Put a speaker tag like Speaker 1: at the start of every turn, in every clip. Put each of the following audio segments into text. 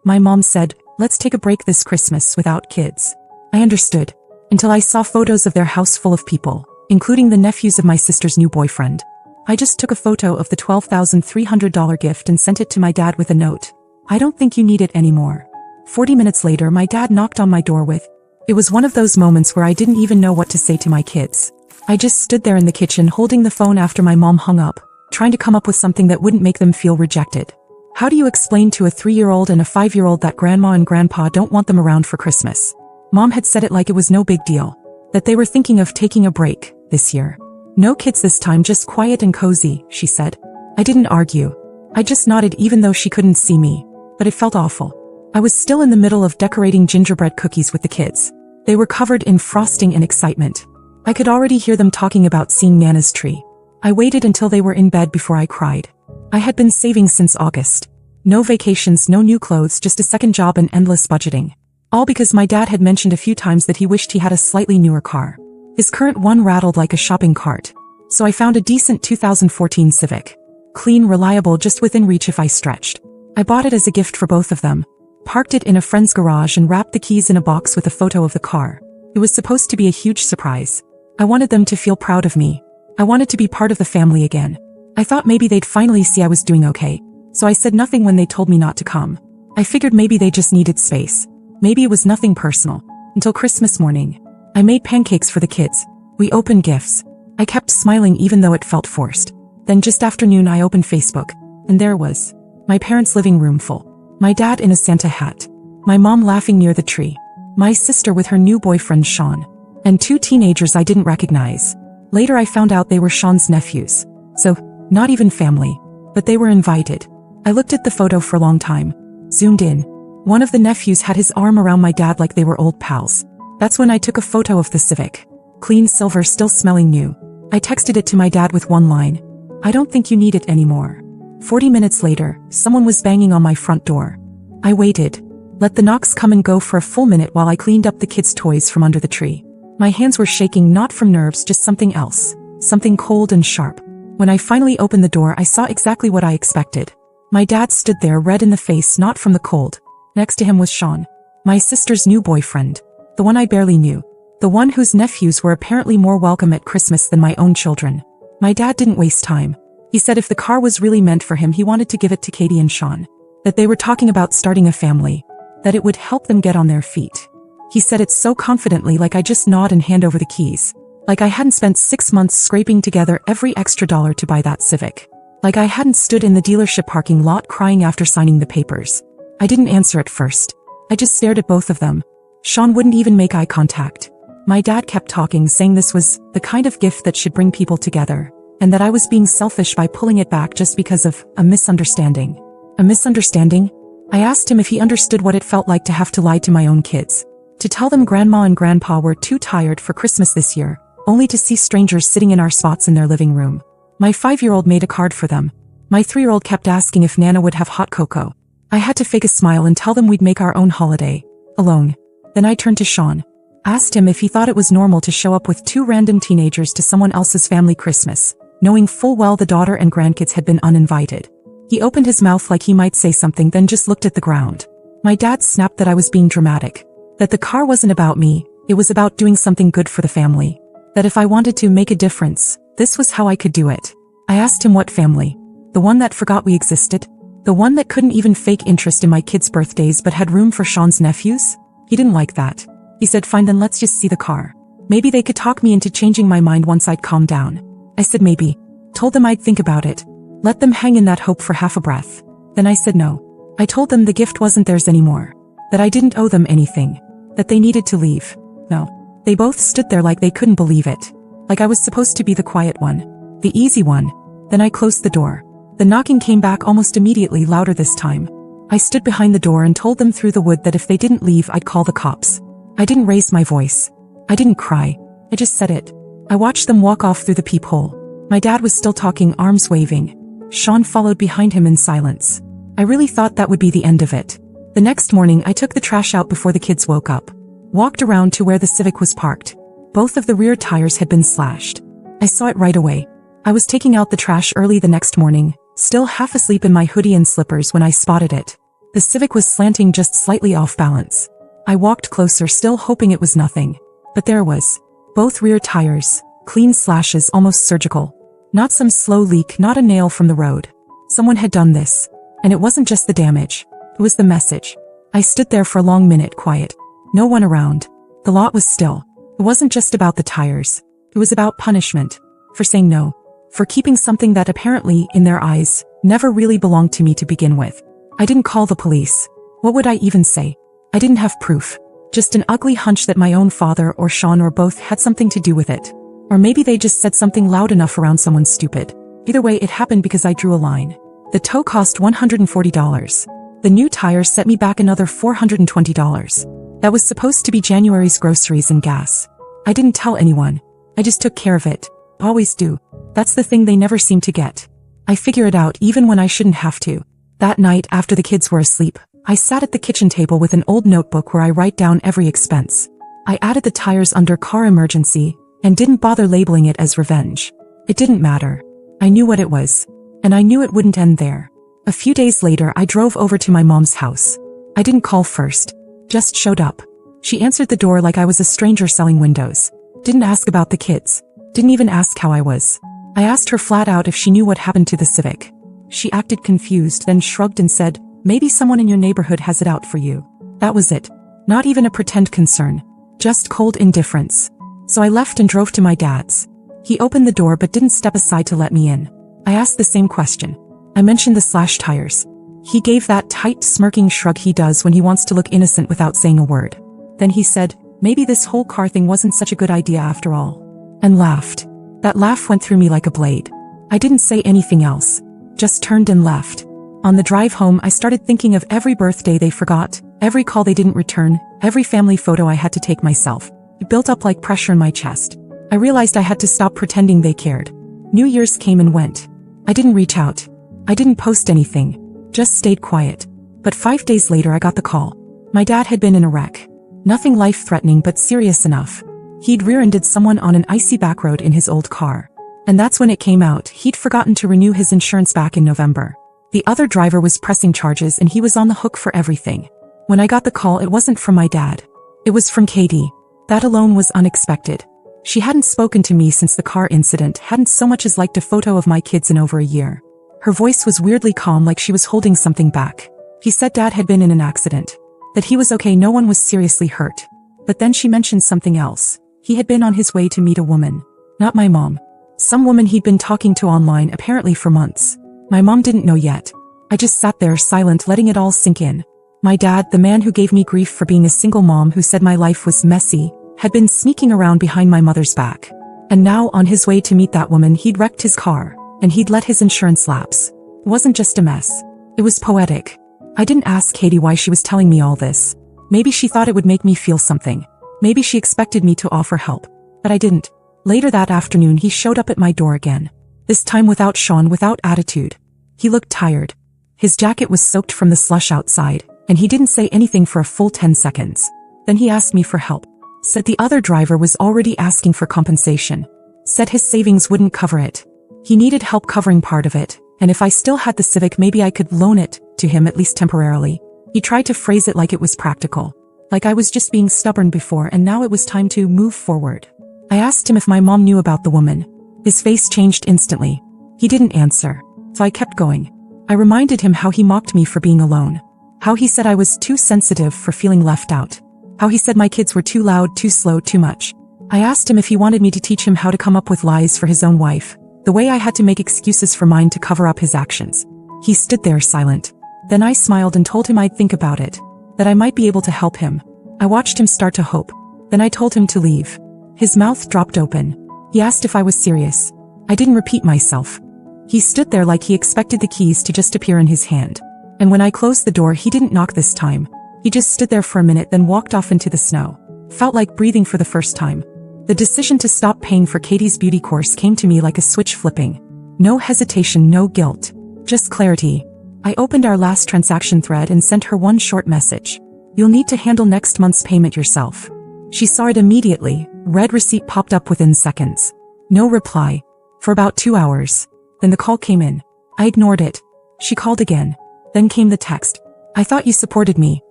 Speaker 1: My mom said, let's take a break this Christmas without kids. I understood. Until I saw photos of their house full of people, including the nephews of my sister's new boyfriend. I just took a photo of the $12,300 gift and sent it to my dad with a note. I don't think you need it anymore. 40 minutes later, my dad knocked on my door with. It was one of those moments where I didn't even know what to say to my kids. I just stood there in the kitchen holding the phone after my mom hung up, trying to come up with something that wouldn't make them feel rejected. How do you explain to a 3-year-old and a 5-year-old that grandma and grandpa don't want them around for Christmas? Mom had said it like it was no big deal, that they were thinking of taking a break this year. No kids this time, just quiet and cozy, she said. I didn't argue. I just nodded even though she couldn't see me, but it felt awful. I was still in the middle of decorating gingerbread cookies with the kids. They were covered in frosting and excitement. I could already hear them talking about seeing Nana's tree. I waited until they were in bed before I cried. I had been saving since August. No vacations, no new clothes, just a second job and endless budgeting. All because my dad had mentioned a few times that he wished he had a slightly newer car. His current one rattled like a shopping cart. So I found a decent 2014 Civic. Clean, reliable, just within reach if I stretched. I bought it as a gift for both of them. Parked it in a friend's garage and wrapped the keys in a box with a photo of the car. It was supposed to be a huge surprise. I wanted them to feel proud of me. I wanted to be part of the family again. I thought maybe they'd finally see I was doing okay. So I said nothing when they told me not to come. I figured maybe they just needed space. Maybe it was nothing personal. Until Christmas morning. I made pancakes for the kids. We opened gifts. I kept smiling even though it felt forced. Then just afternoon I opened Facebook. And there was my parents' living room full. My dad in a Santa hat. My mom laughing near the tree. My sister with her new boyfriend Sean. And 2 teenagers I didn't recognize. Later I found out they were Sean's nephews. So, not even family. But they were invited. I looked at the photo for a long time. Zoomed in. One of the nephews had his arm around my dad like they were old pals. That's when I took a photo of the Civic. Clean silver, still smelling new. I texted it to my dad with one line. I don't think you need it anymore. 40 minutes later, someone was banging on my front door. I waited. Let the knocks come and go for a full minute while I cleaned up the kids' toys from under the tree. My hands were shaking, not from nerves, just something else. Something cold and sharp. When I finally opened the door, I saw exactly what I expected. My dad stood there, red in the face, not from the cold. Next to him was Sean, my sister's new boyfriend. The one I barely knew. The one whose nephews were apparently more welcome at Christmas than my own children. My dad didn't waste time. He said if the car was really meant for him, he wanted to give it to Katie and Sean. That they were talking about starting a family. That it would help them get on their feet. He said it so confidently, like I just nod and hand over the keys. Like I hadn't spent 6 months scraping together every extra dollar to buy that Civic. Like I hadn't stood in the dealership parking lot crying after signing the papers. I didn't answer at first. I just stared at both of them. Sean wouldn't even make eye contact. My dad kept talking, saying this was the kind of gift that should bring people together. And that I was being selfish by pulling it back just because of a misunderstanding. A misunderstanding? I asked him if he understood what it felt like to have to lie to my own kids. To tell them grandma and grandpa were too tired for Christmas this year, only to see strangers sitting in our spots in their living room. My 5-year-old made a card for them. My 3-year-old kept asking if Nana would have hot cocoa. I had to fake a smile and tell them we'd make our own holiday. Alone. Then I turned to Sean. Asked him if he thought it was normal to show up with 2 random teenagers to someone else's family Christmas, knowing full well the daughter and grandkids had been uninvited. He opened his mouth like he might say something, then just looked at the ground. My dad snapped that I was being dramatic. That the car wasn't about me, it was about doing something good for the family. That if I wanted to make a difference, this was how I could do it. I asked him what family. The one that forgot we existed? The one that couldn't even fake interest in my kids' birthdays but had room for Sean's nephews? He didn't like that. He said, fine, then let's just see the car. Maybe they could talk me into changing my mind once I'd calmed down. I said maybe. Told them I'd think about it. Let them hang in that hope for half a breath. Then I said no. I told them the gift wasn't theirs anymore. That I didn't owe them anything. That they needed to leave. No. They both stood there like they couldn't believe it. Like I was supposed to be the quiet one. The easy one. Then I closed the door. The knocking came back almost immediately, louder this time. I stood behind the door and told them through the wood that if they didn't leave, I'd call the cops. I didn't raise my voice. I didn't cry. I just said it. I watched them walk off through the peephole. My dad was still talking, arms waving. Sean followed behind him in silence. I really thought that would be the end of it. The next morning, I took the trash out before the kids woke up. Walked around to where the Civic was parked. Both of the rear tires had been slashed. I saw it right away. I was taking out the trash early the next morning, still half asleep in my hoodie and slippers when I spotted it. The Civic was slanting just slightly off balance. I walked closer, still hoping it was nothing. But there was. Both rear tires, clean slashes, almost surgical. Not some slow leak, not a nail from the road. Someone had done this. And it wasn't just the damage. It was the message. I stood there for a long minute, quiet. No one around. The lot was still. It wasn't just about the tires. It was about punishment. For saying no. For keeping something that apparently, in their eyes, never really belonged to me to begin with. I didn't call the police. What would I even say? I didn't have proof. Just an ugly hunch that my own father or Sean or both had something to do with it. Or maybe they just said something loud enough around someone stupid. Either way, it happened because I drew a line. The tow cost $140. The new tires set me back another $420. That was supposed to be January's groceries and gas. I didn't tell anyone. I just took care of it. Always do. That's the thing they never seem to get. I figure it out even when I shouldn't have to. That night, after the kids were asleep, I sat at the kitchen table with an old notebook where I write down every expense. I added the tires under car emergency and didn't bother labeling it as revenge. It didn't matter. I knew what it was. And I knew it wouldn't end there. A few days later, I drove over to my mom's house. I didn't call first. Just showed up. She answered the door like I was a stranger selling windows. Didn't ask about the kids. Didn't even ask how I was. I asked her flat out if she knew what happened to the Civic. She acted confused, then shrugged and said, "Maybe someone in your neighborhood has it out for you." That was it. Not even a pretend concern. Just cold indifference. So I left and drove to my dad's. He opened the door but didn't step aside to let me in. I asked the same question. I mentioned the slashed tires. He gave that tight, smirking shrug he does when he wants to look innocent without saying a word. Then he said, "Maybe this whole car thing wasn't such a good idea after all." And laughed. That laugh went through me like a blade. I didn't say anything else. Just turned and left. On the drive home, I started thinking of every birthday they forgot, every call they didn't return, every family photo I had to take myself. It built up like pressure in my chest. I realized I had to stop pretending they cared. New Year's came and went. I didn't reach out. I didn't post anything. Just stayed quiet. But 5 days later I got the call. My dad had been in a wreck. Nothing life-threatening but serious enough. He'd rear-ended someone on an icy back road in his old car. And that's when it came out, he'd forgotten to renew his insurance back in November. The other driver was pressing charges and he was on the hook for everything. When I got the call, it wasn't from my dad. It was from Katie. That alone was unexpected. She hadn't spoken to me since the car incident, hadn't so much as liked a photo of my kids in over a year. Her voice was weirdly calm, like she was holding something back. He said Dad had been in an accident. That he was okay, no one was seriously hurt. But then she mentioned something else. He had been on his way to meet a woman. Not my mom. Some woman he'd been talking to online, apparently for months. My mom didn't know yet. I just sat there silent, letting it all sink in. My dad, the man who gave me grief for being a single mom who said my life was messy, had been sneaking around behind my mother's back. And now, on his way to meet that woman, he'd wrecked his car, and he'd let his insurance lapse. It wasn't just a mess. It was poetic. I didn't ask Katie why she was telling me all this. Maybe she thought it would make me feel something. Maybe she expected me to offer help. But I didn't. Later that afternoon, he showed up at my door again. This time without Sean, without attitude. He looked tired. His jacket was soaked from the slush outside, and he didn't say anything for a full 10 seconds. Then he asked me for help. Said the other driver was already asking for compensation. Said his savings wouldn't cover it. He needed help covering part of it, and if I still had the Civic, maybe I could loan it to him at least temporarily. He tried to phrase it like it was practical. Like I was just being stubborn before and now it was time to move forward. I asked him if my mom knew about the woman. His face changed instantly. He didn't answer, so I kept going. I reminded him how he mocked me for being alone. How he said I was too sensitive for feeling left out. How he said my kids were too loud, too slow, too much. I asked him if he wanted me to teach him how to come up with lies for his own wife, the way I had to make excuses for mine to cover up his actions. He stood there silent. Then I smiled and told him I'd think about it, that I might be able to help him. I watched him start to hope. Then I told him to leave. His mouth dropped open. He asked if I was serious. I didn't repeat myself. He stood there like he expected the keys to just appear in his hand. And when I closed the door, he didn't knock this time. He just stood there for a minute, then walked off into the snow. Felt like breathing for the first time. The decision to stop paying for Katie's beauty course came to me like a switch flipping. No hesitation, no guilt. Just clarity. I opened our last transaction thread and sent her one short message. "You'll need to handle next month's payment yourself." She saw it immediately. Red receipt popped up within seconds. No reply. For about 2 hours. Then the call came in. I ignored it. She called again. Then came the text. I thought you supported me.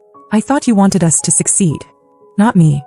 Speaker 1: I thought you wanted us to succeed. Not me.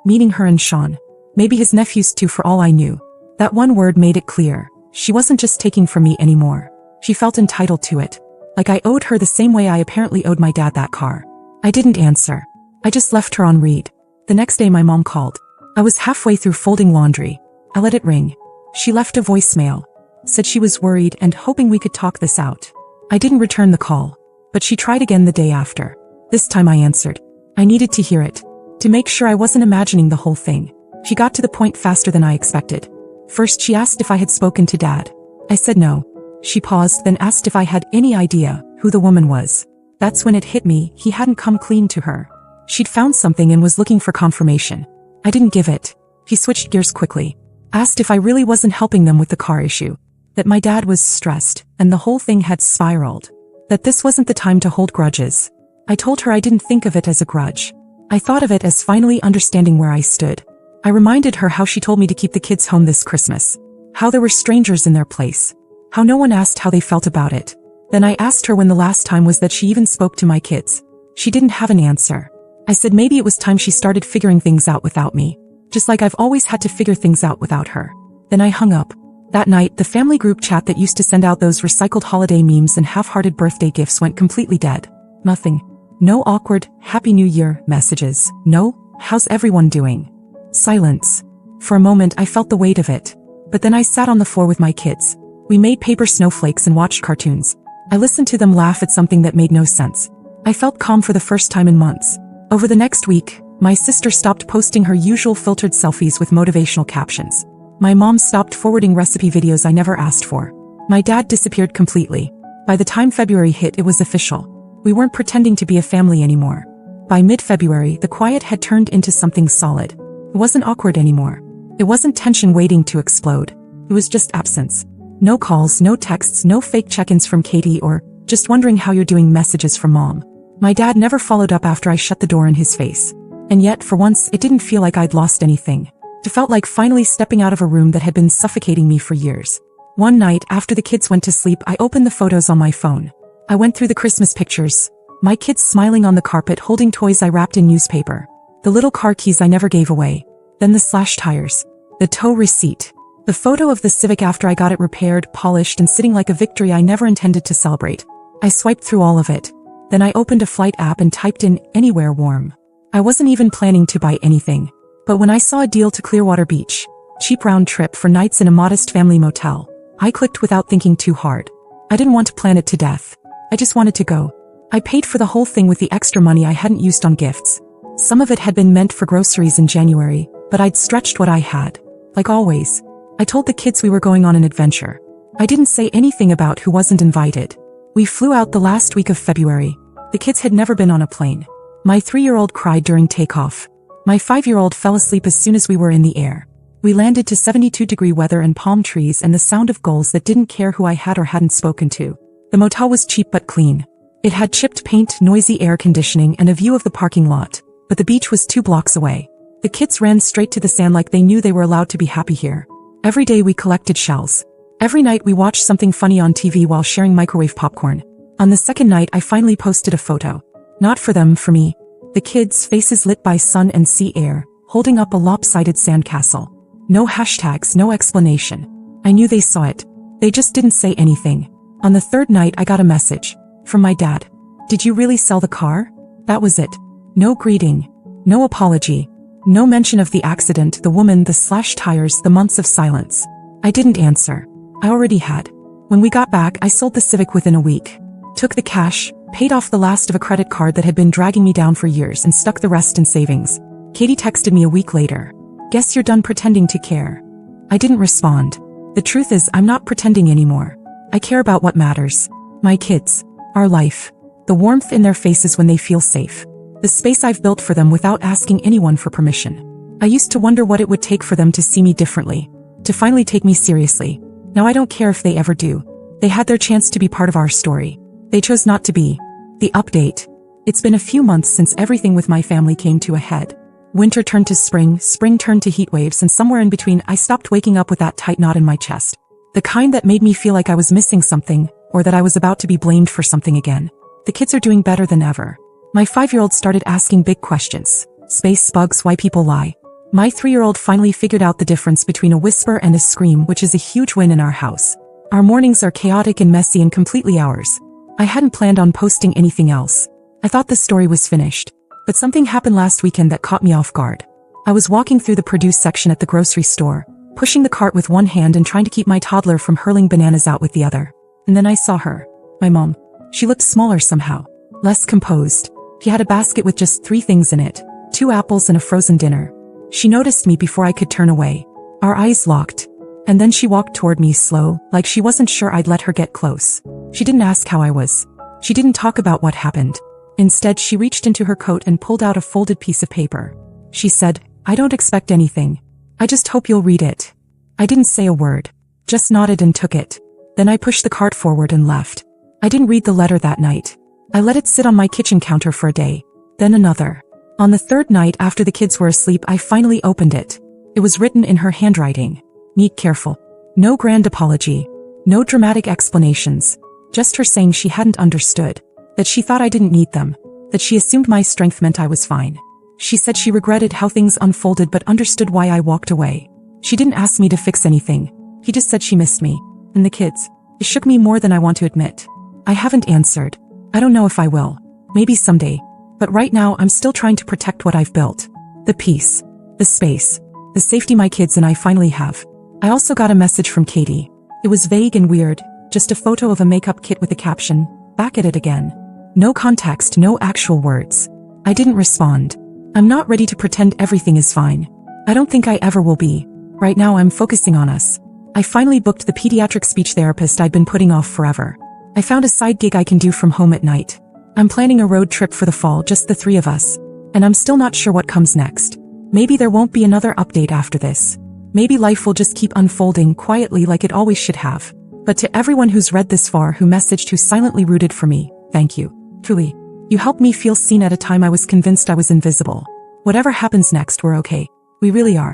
Speaker 1: Meeting her and Sean. Maybe his nephews too, for all I knew. That one word made it clear. She wasn't just taking from me anymore. She felt entitled to it. Like I owed her the same way I apparently owed my dad that car. I didn't answer. I just left her on read. The next day my mom called. I was halfway through folding laundry. I let it ring. She left a voicemail. Said she was worried and hoping we could talk this out. I didn't return the call. But she tried again the day after. This time I answered. I needed to hear it. To make sure I wasn't imagining the whole thing. She got to the point faster than I expected. First she asked if I had spoken to Dad. I said no. She paused, then asked if I had any idea who the woman was. That's when it hit me, he hadn't come clean to her. She'd found something and was looking for confirmation. I didn't give it. He switched gears quickly. Asked if I really wasn't helping them with the car issue. That my dad was stressed, and the whole thing had spiraled. That this wasn't the time to hold grudges. I told her I didn't think of it as a grudge. I thought of it as finally understanding where I stood. I reminded her how she told me to keep the kids home this Christmas. How there were strangers in their place. How no one asked how they felt about it. Then I asked her when the last time was that she even spoke to my kids. She didn't have an answer. I said maybe it was time she started figuring things out without me. Just like I've always had to figure things out without her. Then I hung up. That night, the family group chat that used to send out those recycled holiday memes and half-hearted birthday gifts went completely dead. Nothing. No awkward, Happy New Year messages. No, how's everyone doing? Silence. For a moment I felt the weight of it. But then I sat on the floor with my kids. We made paper snowflakes and watched cartoons. I listened to them laugh at something that made no sense. I felt calm for the first time in months. Over the next week, my sister stopped posting her usual filtered selfies with motivational captions. My mom stopped forwarding recipe videos I never asked for. My dad disappeared completely. By the time February hit, it was official. We weren't pretending to be a family anymore. By mid-February, the quiet had turned into something solid. It wasn't awkward anymore. It wasn't tension waiting to explode. It was just absence. No calls, no texts, no fake check-ins from Katie or just wondering how you're doing messages from Mom. My dad never followed up after I shut the door in his face. And yet, for once, it didn't feel like I'd lost anything. It felt like finally stepping out of a room that had been suffocating me for years. One night, after the kids went to sleep, I opened the photos on my phone. I went through the Christmas pictures. My kids smiling on the carpet holding toys I wrapped in newspaper. The little car keys I never gave away. Then the slashed tires. The tow receipt. The photo of the Civic after I got it repaired, polished, and sitting like a victory I never intended to celebrate. I swiped through all of it. Then I opened a flight app and typed in, "Anywhere warm." I wasn't even planning to buy anything. But when I saw a deal to Clearwater Beach, cheap round trip for nights in a modest family motel, I clicked without thinking too hard. I didn't want to plan it to death. I just wanted to go. I paid for the whole thing with the extra money I hadn't used on gifts. Some of it had been meant for groceries in January, but I'd stretched what I had. Like always, I told the kids we were going on an adventure. I didn't say anything about who wasn't invited. We flew out the last week of February. The kids had never been on a plane. My 3-year-old cried during takeoff. My 5-year-old fell asleep as soon as we were in the air. We landed to 72-degree weather and palm trees and the sound of gulls that didn't care who I had or hadn't spoken to. The motel was cheap but clean. It had chipped paint, noisy air conditioning, and a view of the parking lot, but the beach was 2 blocks away. The kids ran straight to the sand like they knew they were allowed to be happy here. Every day we collected shells. Every night we watched something funny on TV while sharing microwave popcorn. On the second night I finally posted a photo. Not for them, for me. The kids' faces lit by sun and sea air, holding up a lopsided sandcastle. No hashtags, no explanation. I knew they saw it. They just didn't say anything. On the third night I got a message. From my dad. "Did you really sell the car?" That was it. No greeting. No apology. No mention of the accident, the woman, the slashed tires, the months of silence. I didn't answer. I already had. When we got back, I sold the Civic within a week. Took the cash, paid off the last of a credit card that had been dragging me down for years and stuck the rest in savings. Katie texted me a week later. "Guess you're done pretending to care." I didn't respond. The truth is, I'm not pretending anymore. I care about what matters. My kids. Our life. The warmth in their faces when they feel safe. The space I've built for them without asking anyone for permission. I used to wonder what it would take for them to see me differently. To finally take me seriously. Now I don't care if they ever do. They had their chance to be part of our story. They chose not to be. The update. It's been a few months since everything with my family came to a head. Winter turned to spring, spring turned to heat waves, and somewhere in between I stopped waking up with that tight knot in my chest. The kind that made me feel like I was missing something, or that I was about to be blamed for something again. The kids are doing better than ever. My 5-year-old started asking big questions. Space, bugs, why people lie. My 3-year-old finally figured out the difference between a whisper and a scream, which is a huge win in our house. Our mornings are chaotic and messy and completely ours. I hadn't planned on posting anything else. I thought the story was finished. But something happened last weekend that caught me off guard. I was walking through the produce section at the grocery store, pushing the cart with one hand and trying to keep my toddler from hurling bananas out with the other. And then I saw her. My mom. She looked smaller somehow. Less composed. She had a basket with just 3 things in it. 2 apples and a frozen dinner. She noticed me before I could turn away. Our eyes locked. And then she walked toward me slow, like she wasn't sure I'd let her get close. She didn't ask how I was. She didn't talk about what happened. Instead, she reached into her coat and pulled out a folded piece of paper. She said, "I don't expect anything. I just hope you'll read it." I didn't say a word. Just nodded and took it. Then I pushed the cart forward and left. I didn't read the letter that night. I let it sit on my kitchen counter for a day. Then another. On the 3rd night after the kids were asleep, I finally opened it. It was written in her handwriting. Neat, careful. No grand apology. No dramatic explanations. Just her saying she hadn't understood. That she thought I didn't need them. That she assumed my strength meant I was fine. She said she regretted how things unfolded but understood why I walked away. She didn't ask me to fix anything. He just said she missed me. And the kids. It shook me more than I want to admit. I haven't answered. I don't know if I will. Maybe someday. But right now I'm still trying to protect what I've built. The peace. The space. The safety my kids and I finally have. I also got a message from Katie. It was vague and weird. Just a photo of a makeup kit with a caption, "Back at it again." No context, no actual words. I didn't respond. I'm not ready to pretend everything is fine. I don't think I ever will be. Right now I'm focusing on us. I finally booked the pediatric speech therapist I'd been putting off forever. I found a side gig I can do from home at night. I'm planning a road trip for the fall, just the 3 of us. And I'm still not sure what comes next. Maybe there won't be another update after this. Maybe life will just keep unfolding quietly like it always should have. But to everyone who's read this far, who messaged, who silently rooted for me, thank you. Truly. You helped me feel seen at a time I was convinced I was invisible. Whatever happens next, we're okay. We really are.